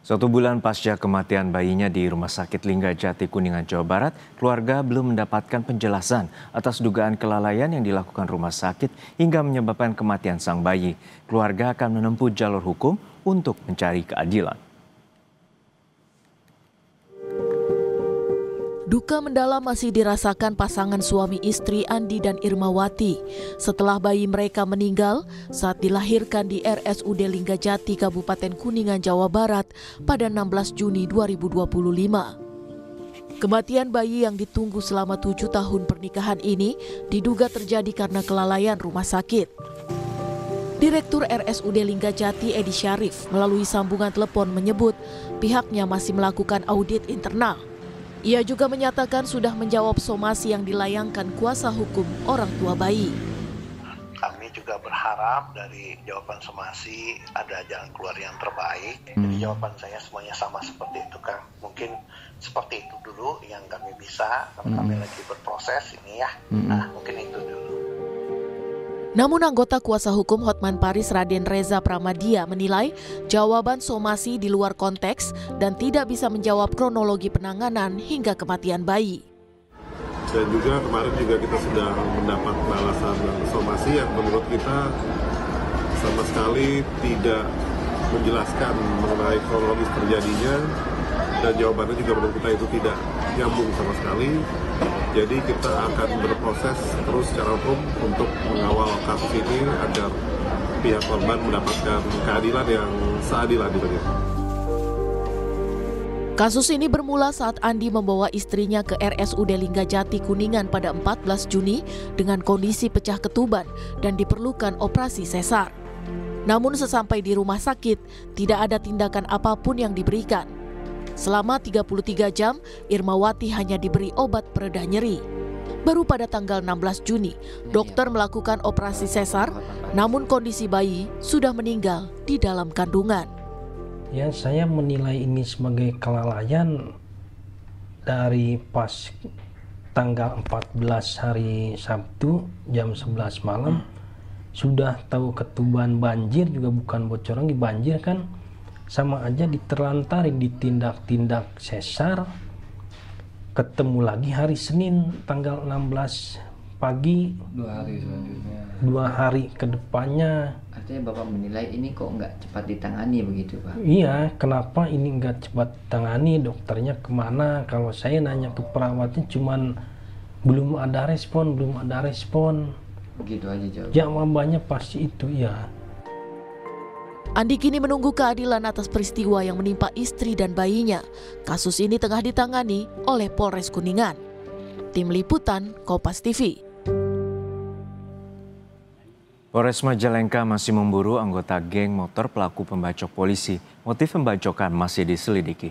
1 bulan pasca kematian bayinya di Rumah Sakit Linggajati, Kuningan, Jawa Barat, keluarga belum mendapatkan penjelasan atas dugaan kelalaian yang dilakukan rumah sakit hingga menyebabkan kematian sang bayi. Keluarga akan menempuh jalur hukum untuk mencari keadilan. Duka mendalam masih dirasakan pasangan suami istri Andi dan Irmawati setelah bayi mereka meninggal saat dilahirkan di RSUD Linggajati, Kabupaten Kuningan, Jawa Barat pada 16 Juni 2025. Kematian bayi yang ditunggu selama 7 tahun pernikahan ini diduga terjadi karena kelalaian rumah sakit. Direktur RSUD Linggajati Edi Syarif melalui sambungan telepon menyebut pihaknya masih melakukan audit internal. Ia juga menyatakan sudah menjawab somasi yang dilayangkan kuasa hukum orang tua bayi. Kami juga berharap dari jawaban somasi ada jalan keluar yang terbaik. Jadi jawaban saya semuanya sama seperti itu, Kang. Mungkin seperti itu dulu yang kami bisa, karena kami lagi berproses ini ya. Nah, mungkin itu dulu. Namun anggota kuasa hukum Hotman Paris Raden Reza Pramadia menilai jawaban somasi di luar konteks dan tidak bisa menjawab kronologi penanganan hingga kematian bayi. Dan juga kemarin juga kita sudah mendapat balasan somasi yang menurut kita sama sekali tidak menjelaskan mengenai kronologis terjadinya, dan jawabannya juga menurut kita itu tidak nyambung sama sekali. Jadi kita akan berproses terus secara hukum untuk mengawal kasus ini agar pihak korban mendapatkan keadilan yang seadil-adilnya. Kasus ini bermula saat Andi membawa istrinya ke RSUD Linggajati, Kuningan pada 14 Juni dengan kondisi pecah ketuban dan diperlukan operasi sesar. Namun sesampai di rumah sakit, tidak ada tindakan apapun yang diberikan. Selama 33 jam, Irmawati hanya diberi obat pereda nyeri. Baru pada tanggal 16 Juni, dokter melakukan operasi sesar, namun kondisi bayi sudah meninggal di dalam kandungan. Ya, saya menilai ini sebagai kelalaian dari pas tanggal 14 hari Sabtu jam 11 malam. Sudah tahu ketuban banjir, juga bukan bocoran di banjir kan. Sama aja diterlantarin, ditindak-tindak sesar. Ketemu lagi hari Senin tanggal 16 pagi. 2 hari selanjutnya. 2 hari ke depannya. Artinya Bapak menilai ini kok nggak cepat ditangani begitu, Pak? Iya, kenapa ini nggak cepat ditangani? Dokternya kemana? Kalau saya nanya ke perawatnya cuman belum ada respon. Begitu aja jawabannya. Jawabannya pasti itu ya. Andi kini menunggu keadilan atas peristiwa yang menimpa istri dan bayinya. Kasus ini tengah ditangani oleh Polres Kuningan. Tim Liputan, Kompas TV. Polres Majalengka masih memburu anggota geng motor pelaku pembacok polisi. Motif pembacokan masih diselidiki.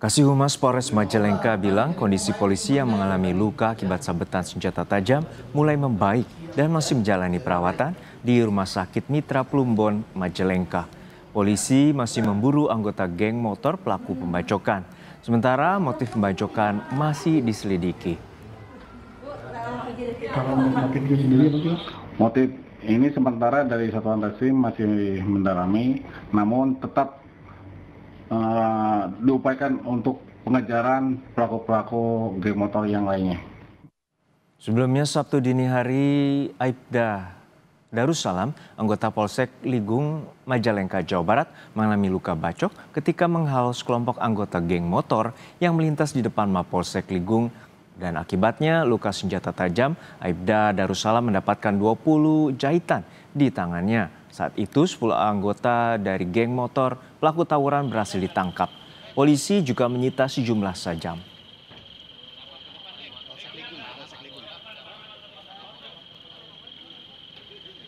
Kasih Humas Polres Majalengka bilang kondisi polisi yang mengalami luka akibat sabetan senjata tajam mulai membaik dan masih menjalani perawatan di Rumah Sakit Mitra Plumbon, Majalengka. Polisi masih memburu anggota geng motor pelaku pembacokan. Sementara motif pembacokan masih diselidiki. Kalau motif itu sendiri mungkin? Motif ini sementara dari Satuan Reskrim masih mendalami, namun tetap diupayakan untuk pengejaran pelaku-pelaku geng motor yang lainnya. Sebelumnya Sabtu dini hari, Aibda Darussalam, anggota Polsek Ligung, Majalengka, Jawa Barat, mengalami luka bacok ketika menghalau sekelompok anggota geng motor yang melintas di depan Mapolsek Ligung, dan akibatnya luka senjata tajam. Aibda Darussalam mendapatkan 20 jahitan di tangannya. Saat itu 10 anggota dari geng motor pelaku tawuran berhasil ditangkap. Polisi juga menyita sejumlah sajam.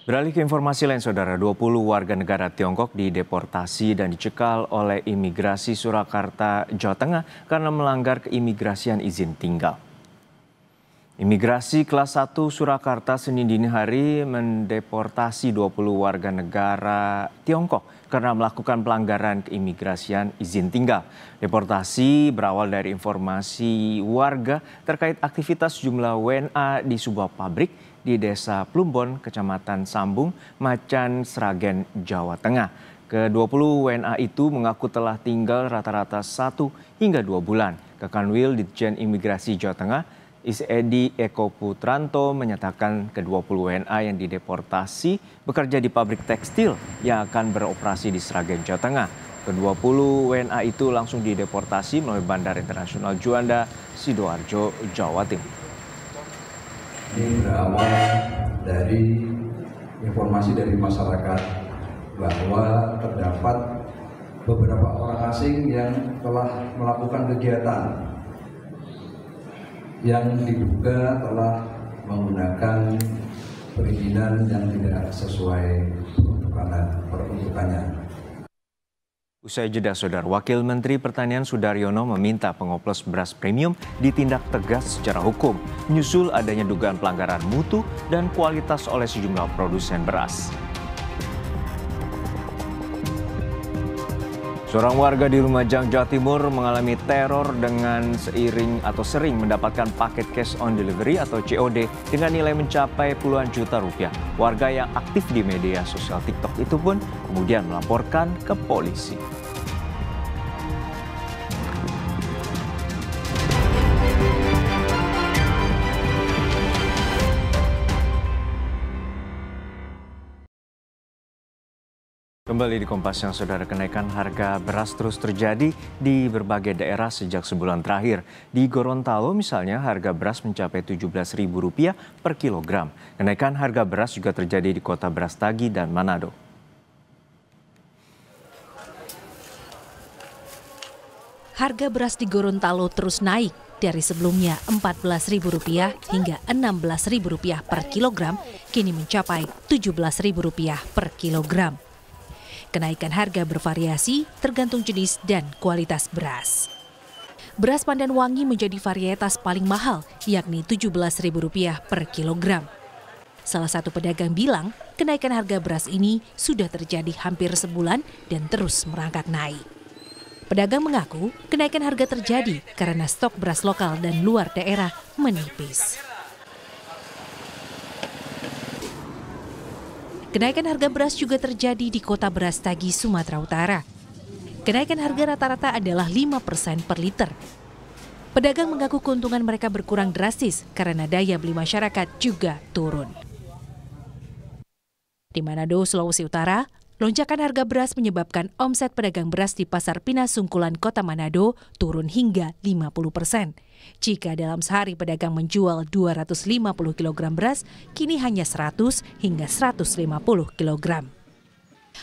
Beralih ke informasi lain, Saudara, 20 warga negara Tiongkok dideportasi dan dicekal oleh imigrasi Surakarta, Jawa Tengah karena melanggar keimigrasian izin tinggal. Imigrasi kelas 1 Surakarta Senin dini hari mendeportasi 20 warga negara Tiongkok karena melakukan pelanggaran keimigrasian izin tinggal. Deportasi berawal dari informasi warga terkait aktivitas sejumlah WNA di sebuah pabrik di Desa Plumbon, Kecamatan Sambung, Macan, Sragen, Jawa Tengah. Ke-20 WNA itu mengaku telah tinggal rata-rata 1 hingga 2 bulan. Ke Kanwil Ditjen Imigrasi Jawa Tengah, Isedi Eko Putranto menyatakan ke-20 WNA yang dideportasi bekerja di pabrik tekstil yang akan beroperasi di Sragen, Jawa Tengah. Ke-20 WNA itu langsung dideportasi melalui Bandara Internasional Juanda, Sidoarjo, Jawa Timur. Ini berawal dari informasi dari masyarakat bahwa terdapat beberapa orang asing yang telah melakukan kegiatan yang diduga telah menggunakan perizinan yang tidak sesuai peruntukannya. Usai jeda, Saudara, Wakil Menteri Pertanian Sudaryono meminta pengoplos beras premium ditindak tegas secara hukum, menyusul adanya dugaan pelanggaran mutu dan kualitas oleh sejumlah produsen beras. Seorang warga di Lumajang, Jawa Timur mengalami teror dengan sering mendapatkan paket cash on delivery atau COD dengan nilai mencapai puluhan juta rupiah. Warga yang aktif di media sosial TikTok itu pun kemudian melaporkan ke polisi. Kembali di Kompas yang Saudara, kenaikan harga beras terus terjadi di berbagai daerah sejak sebulan terakhir. Di Gorontalo misalnya harga beras mencapai Rp17.000 per kilogram. Kenaikan harga beras juga terjadi di kota Brastagi dan Manado. Harga beras di Gorontalo terus naik dari sebelumnya Rp14.000 hingga Rp16.000 per kilogram, kini mencapai Rp17.000 per kilogram. Kenaikan harga bervariasi tergantung jenis dan kualitas beras. Beras Pandan Wangi menjadi varietas paling mahal, yakni Rp17.000 per kilogram. Salah satu pedagang bilang, kenaikan harga beras ini sudah terjadi hampir sebulan dan terus merangkak naik. Pedagang mengaku kenaikan harga terjadi karena stok beras lokal dan luar daerah menipis. Kenaikan harga beras juga terjadi di kota Brastagi, Sumatera Utara. Kenaikan harga rata-rata adalah 5% per liter. Pedagang mengaku keuntungan mereka berkurang drastis karena daya beli masyarakat juga turun. Di Manado, Sulawesi Utara, lonjakan harga beras menyebabkan omset pedagang beras di Pasar Pinasungkulan Kota Manado turun hingga 50%. Jika dalam sehari pedagang menjual 250 kg beras, kini hanya 100 hingga 150 kg.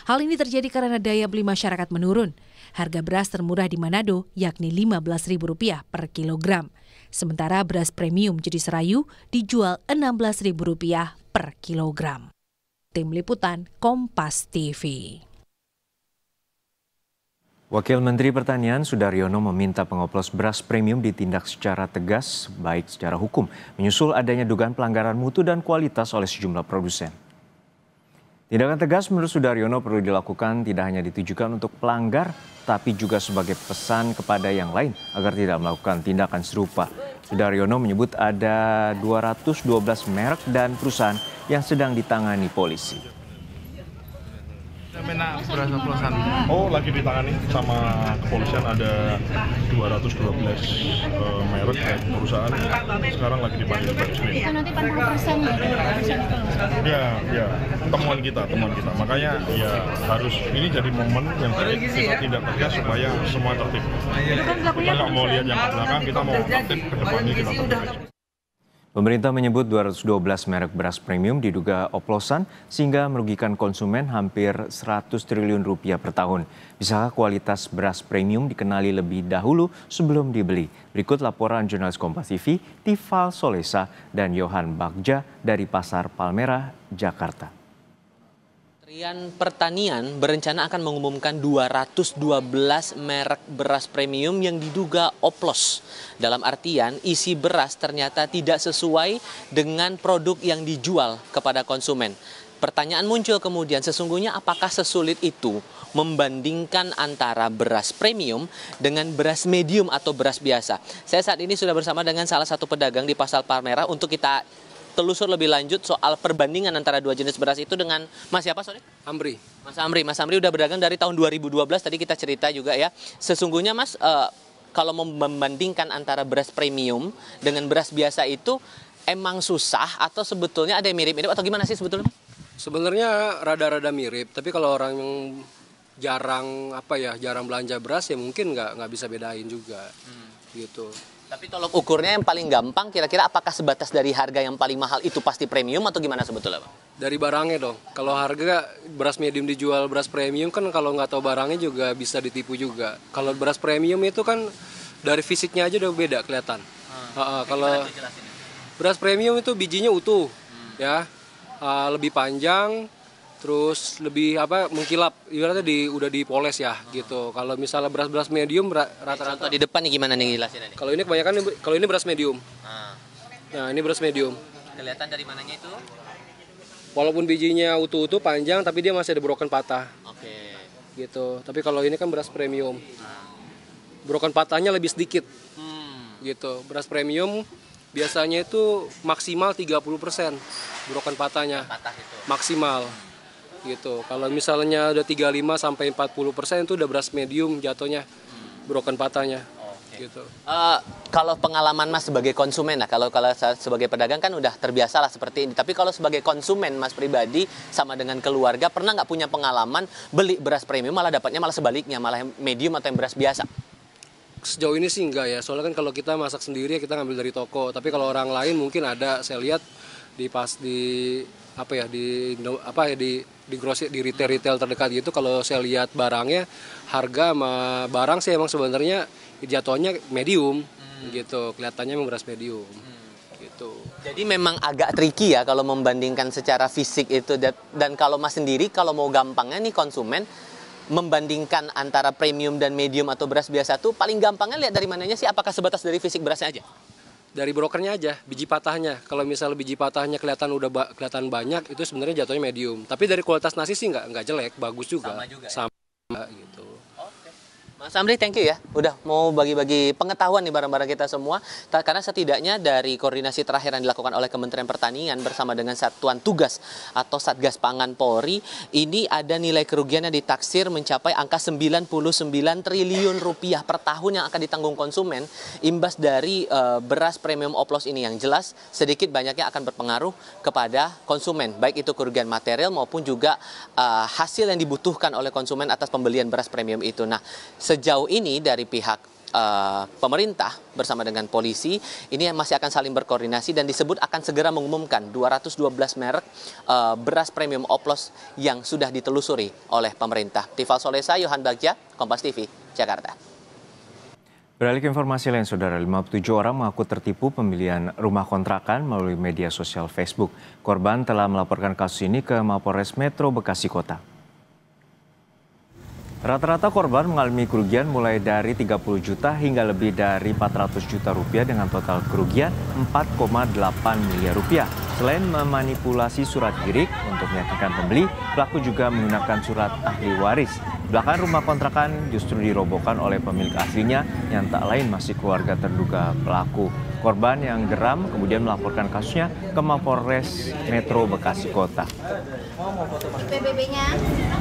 Hal ini terjadi karena daya beli masyarakat menurun. Harga beras termurah di Manado yakni Rp15.000 per kilogram. Sementara beras premium jenis Serayu dijual Rp16.000 per kilogram. Tim Liputan Kompas TV. Wakil Menteri Pertanian Sudaryono meminta pengoplos beras premium ditindak secara tegas, baik secara hukum, menyusul adanya dugaan pelanggaran mutu dan kualitas oleh sejumlah produsen. Tindakan tegas menurut Sudaryono perlu dilakukan tidak hanya ditujukan untuk pelanggar, tapi juga sebagai pesan kepada yang lain agar tidak melakukan tindakan serupa. Sudaryono menyebut ada 212 merek dan perusahaan yang sedang ditangani polisi. Beras oplosan. Oh, lagi ditangani sama kepolisian, ada 212 merek dan perusahaan sekarang lagi dipanggil Baris Krim. Itu nanti 40% ya? Ya, temuan kita. Makanya ya harus ini jadi momen yang kita tindak tegas supaya semua tertib. Kita nggak mau lihat yang ke belakang, kita mau aktif ke depannya kita tertib. Pemerintah menyebut 212 merek beras premium diduga oplosan sehingga merugikan konsumen hampir Rp100 triliun per tahun. Bisakah kualitas beras premium dikenali lebih dahulu sebelum dibeli? Berikut laporan jurnalis Kompas TV, Tifal Solesa dan Yohan Bagja dari Pasar Palmerah, Jakarta. Kementerian Pertanian berencana akan mengumumkan 212 merek beras premium yang diduga oplos. Dalam artian isi beras ternyata tidak sesuai dengan produk yang dijual kepada konsumen. Pertanyaan muncul kemudian, sesungguhnya apakah sesulit itu membandingkan antara beras premium dengan beras medium atau beras biasa? Saya saat ini sudah bersama dengan salah satu pedagang di Pasar Palmerah untuk kita telusur lebih lanjut soal perbandingan antara dua jenis beras itu dengan Mas siapa, sorry? Amri. Mas Amri udah berdagang dari tahun 2012, tadi kita cerita juga ya. Sesungguhnya Mas, kalau membandingkan antara beras premium dengan beras biasa itu emang susah atau sebetulnya ada yang mirip-mirip atau gimana sih sebetulnya? Sebenarnya rada-rada mirip, tapi kalau orang yang jarang belanja beras ya mungkin nggak bisa bedain juga gitu. Tapi tolok ukurnya yang paling gampang kira-kira apakah sebatas dari harga yang paling mahal itu pasti premium atau gimana sebetulnya, Pak? Dari barangnya dong. Kalau harga beras medium dijual beras premium kan kalau nggak tahu barangnya juga bisa ditipu juga. Kalau beras premium itu kan dari fisiknya aja udah beda kelihatan. Kalau beras premium itu bijinya utuh, ya, lebih panjang. Terus lebih mengkilap, ibaratnya udah dipoles ya gitu. Kalau misalnya beras-beras medium rata-rata. Contoh di depan nih gimana nih jelasin nih? Kalau ini kebanyakan ini beras medium. Nah ini beras medium. Kelihatan dari mananya itu? Walaupun bijinya utuh-utuh panjang, tapi dia masih ada broken patah. Oke. Gitu. Tapi kalau ini kan beras premium. Broken patahnya lebih sedikit. Gitu. Beras premium biasanya itu maksimal 30% broken patahnya. Maksimal. Gitu. Kalau misalnya udah 35 sampai 40% itu udah beras medium jatuhnya, broken patahnya. Gitu. Kalau pengalaman Mas sebagai konsumen, kalau sebagai pedagang kan udah terbiasa lah seperti ini. Tapi kalau sebagai konsumen Mas pribadi sama dengan keluarga pernah nggak punya pengalaman beli beras premium malah dapatnya malah sebaliknya, malah medium atau yang beras biasa? Sejauh ini sih enggak ya. Soalnya kan kalau kita masak sendiri kita ngambil dari toko. Tapi kalau orang lain mungkin ada, saya lihat di retail terdekat gitu, kalau saya lihat barangnya harga sama barang sih emang sebenarnya jatuhnya medium gitu, kelihatannya memang beras medium gitu. Jadi memang agak tricky ya kalau membandingkan secara fisik itu, dan kalau Mas sendiri kalau mau gampangnya nih konsumen membandingkan antara premium dan medium atau beras biasa tuh paling gampangnya lihat dari mananya sih? Apakah sebatas dari fisik berasnya aja? Dari brokernya aja, biji patahnya. Kalau misalnya biji patahnya kelihatan banyak, itu sebenarnya jatuhnya medium. Tapi dari kualitas nasi sih nggak jelek, bagus juga. Sama gitu. Mas Amri, thank you ya. Udah mau bagi-bagi pengetahuan nih barang-barang kita semua. Karena setidaknya dari koordinasi terakhir yang dilakukan oleh Kementerian Pertanian bersama dengan Satuan Tugas atau Satgas Pangan Polri, ini ada nilai kerugian yang ditaksir mencapai angka 99 triliun rupiah per tahun yang akan ditanggung konsumen imbas dari beras premium oplos ini, yang jelas sedikit banyaknya akan berpengaruh kepada konsumen, baik itu kerugian material maupun juga hasil yang dibutuhkan oleh konsumen atas pembelian beras premium itu. Nah, sejauh ini dari pihak pemerintah bersama dengan polisi ini masih akan saling berkoordinasi dan disebut akan segera mengumumkan 212 merek beras premium oplos yang sudah ditelusuri oleh pemerintah. Tifal Solesa, Yohan Bagja, Kompas TV, Jakarta. Beralih ke informasi lain, Saudara, 57 orang mengaku tertipu pembelian rumah kontrakan melalui media sosial Facebook. Korban telah melaporkan kasus ini ke Mapolres Metro Bekasi Kota. Rata-rata korban mengalami kerugian mulai dari 30 juta hingga lebih dari 400 juta rupiah dengan total kerugian 4,8 miliar rupiah. Selain memanipulasi surat girik untuk meyakinkan pembeli, pelaku juga menggunakan surat ahli waris. Belakang rumah kontrakan justru dirobohkan oleh pemilik aslinya yang tak lain masih keluarga terduga pelaku. Korban yang geram kemudian melaporkan kasusnya ke Mapolres Metro Bekasi Kota.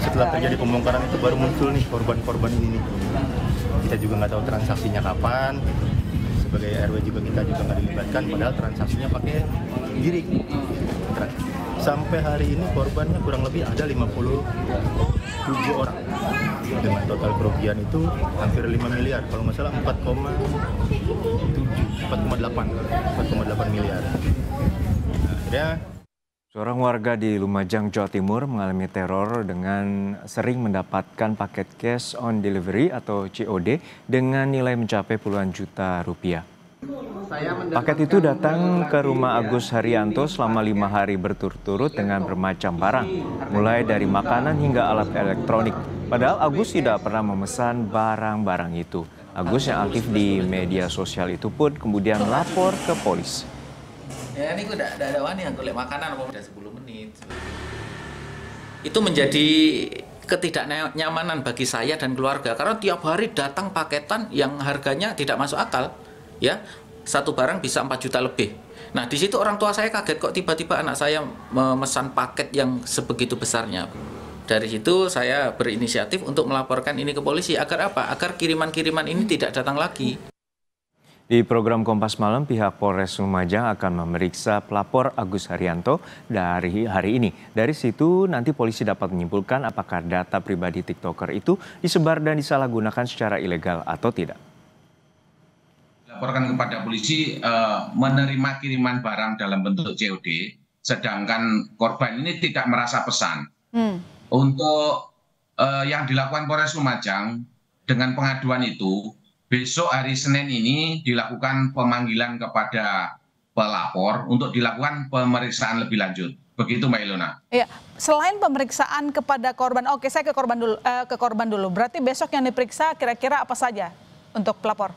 Setelah terjadi pembongkaran itu baru muncul nih korban-korban ini nih. Kita juga nggak tahu transaksinya kapan. Sebagai RW juga kita juga nggak dilibatkan, padahal transaksinya pakai girik. Sampai hari ini korbannya kurang lebih ada 57 orang. Dengan total kerugian itu hampir 5 miliar, kalau nggak salah 4,8 miliar. Nah, akhirnya seorang warga di Lumajang, Jawa Timur mengalami teror dengan sering mendapatkan paket cash on delivery atau COD dengan nilai mencapai puluhan juta rupiah. Paket itu datang ke rumah Agus Haryanto selama 5 hari berturut-turut dengan bermacam barang, mulai dari makanan hingga alat elektronik. Padahal Agus tidak pernah memesan barang-barang itu. Agus yang aktif di media sosial itu pun kemudian melapor ke polisi. Ya ini udah ada wani yang golek makanan udah 10 menit. Itu menjadi ketidaknyamanan bagi saya dan keluarga karena tiap hari datang paketan yang harganya tidak masuk akal, ya. Satu barang bisa 4 juta lebih. Nah, di situ orang tua saya kaget kok tiba-tiba anak saya memesan paket yang sebegitu besarnya. Dari situ saya berinisiatif untuk melaporkan ini ke polisi. Agar apa? Agar kiriman-kiriman ini tidak datang lagi. Di program Kompas Malam, pihak Polres Lumajang akan memeriksa pelapor Agus Haryanto dari hari ini. Dari situ nanti polisi dapat menyimpulkan apakah data pribadi TikToker itu disebar dan disalahgunakan secara ilegal atau tidak. Laporkan kepada polisi menerima kiriman barang dalam bentuk COD, sedangkan korban ini tidak merasa pesan. Untuk yang dilakukan Polres Lumajang dengan pengaduan itu, besok hari Senin ini dilakukan pemanggilan kepada pelapor untuk dilakukan pemeriksaan lebih lanjut. Begitu Mbak Ilona. Iya, selain pemeriksaan kepada korban, oke saya ke korban dulu. Berarti besok yang diperiksa kira-kira apa saja untuk pelapor?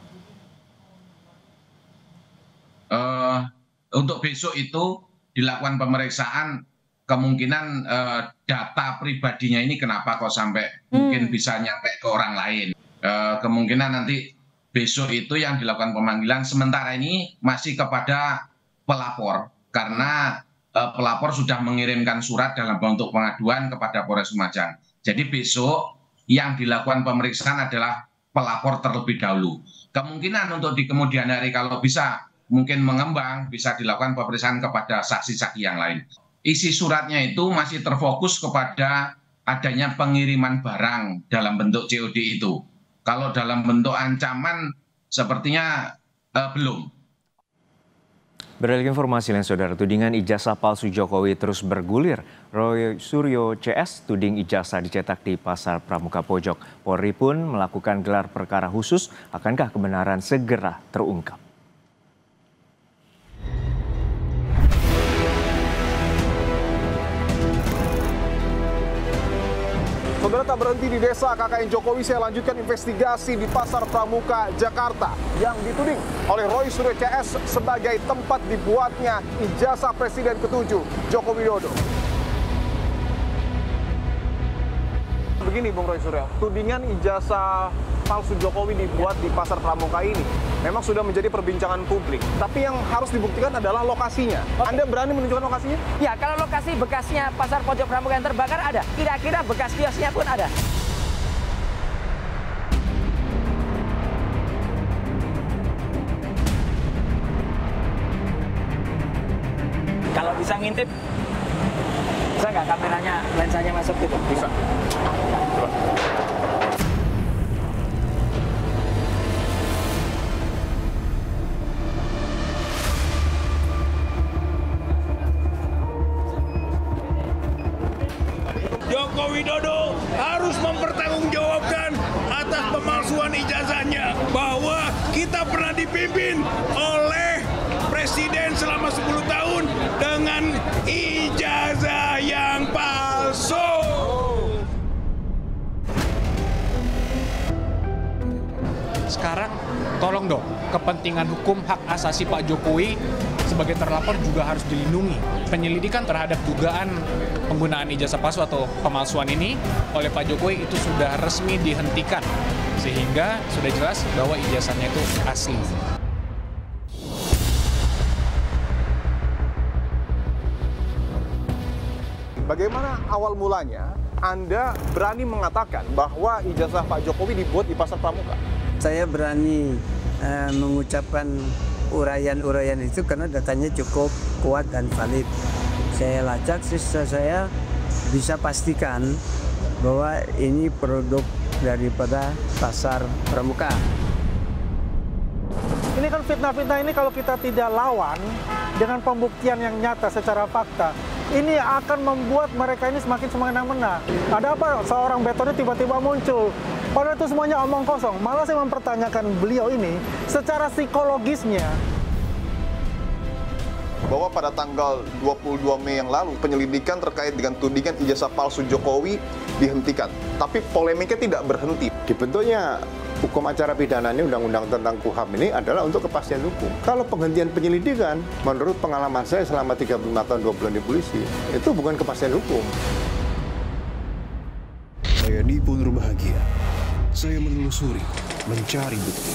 Untuk besok itu dilakukan pemeriksaan kemungkinan data pribadinya ini kenapa kok sampai mungkin bisa nyampe ke orang lain. Kemungkinan nanti besok itu yang dilakukan pemanggilan, sementara ini masih kepada pelapor karena pelapor sudah mengirimkan surat dalam bentuk pengaduan kepada Polres Lumajang. Jadi besok yang dilakukan pemeriksaan adalah pelapor terlebih dahulu. Kemungkinan untuk di kemudian hari kalau bisa mungkin mengembang, bisa dilakukan pemeriksaan kepada saksi-saksi yang lain. Isi suratnya itu masih terfokus kepada adanya pengiriman barang dalam bentuk COD itu. Kalau dalam bentuk ancaman sepertinya belum. Beralih informasi lain, saudara, tudingan ijazah palsu Jokowi terus bergulir. Roy Suryo CS tuding ijazah dicetak di Pasar Pramuka Pojok. Polri pun melakukan gelar perkara khusus. Akankah kebenaran segera terungkap? Saudara, tak berhenti di desa KKN Jokowi, saya lanjutkan investigasi di Pasar Pramuka, Jakarta yang dituding oleh Roy Suryo CS sebagai tempat dibuatnya ijazah Presiden ke-7 Joko Widodo. Begini Bung Roy Suryo, tudingan ijazah palsu Jokowi dibuat di Pasar Pramuka ini memang sudah menjadi perbincangan publik. Tapi yang harus dibuktikan adalah lokasinya. Anda berani menunjukkan lokasinya? Ya, kalau lokasi bekasnya Pasar Pojok Pramuka yang terbakar ada. Kira-kira bekas kiosnya pun ada. Kalau bisa ngintip, bisa nggak kameranya, lensanya masuk gitu? Bisa. Coba. Joko Widodo harus mempertanggungjawabkan atas pemalsuan ijazahnya, bahwa kita pernah dipimpin oleh Presiden selama 10 tahun dengan ijazah yang palsu. Sekarang tolong dong, kepentingan hukum hak asasi Pak Jokowi sebagai terlapor juga harus dilindungi. Penyelidikan terhadap dugaan penggunaan ijazah palsu atau pemalsuan ini oleh Pak Jokowi itu sudah resmi dihentikan, sehingga sudah jelas bahwa ijazahnya itu asli. Bagaimana awal mulanya Anda berani mengatakan bahwa ijazah Pak Jokowi dibuat di Pasar Pramuka? Saya berani mengucapkan uraian-uraian itu karena datanya cukup kuat dan valid. Saya lacak, saya bisa pastikan bahwa ini produk daripada Pasar Pramuka. Ini kan fitnah-fitnah ini kalau kita tidak lawan dengan pembuktian yang nyata secara fakta, ini akan membuat mereka ini semakin semena-mena. Ada apa seorang betonnya tiba-tiba muncul? Padahal itu semuanya omong kosong. Malah saya mempertanyakan beliau ini secara psikologisnya. Bahwa pada tanggal 22 Mei yang lalu penyelidikan terkait dengan tudingan ijazah palsu Jokowi dihentikan. Tapi polemiknya tidak berhenti. Dibentuknya hukum acara pidana ini, undang-undang tentang KUHAP ini adalah untuk kepastian hukum. Kalau penghentian penyelidikan, menurut pengalaman saya selama 35 tahun 2 bulan di polisi, itu bukan kepastian hukum. Saya Nipun Bahagia. Saya menelusuri, mencari bukti.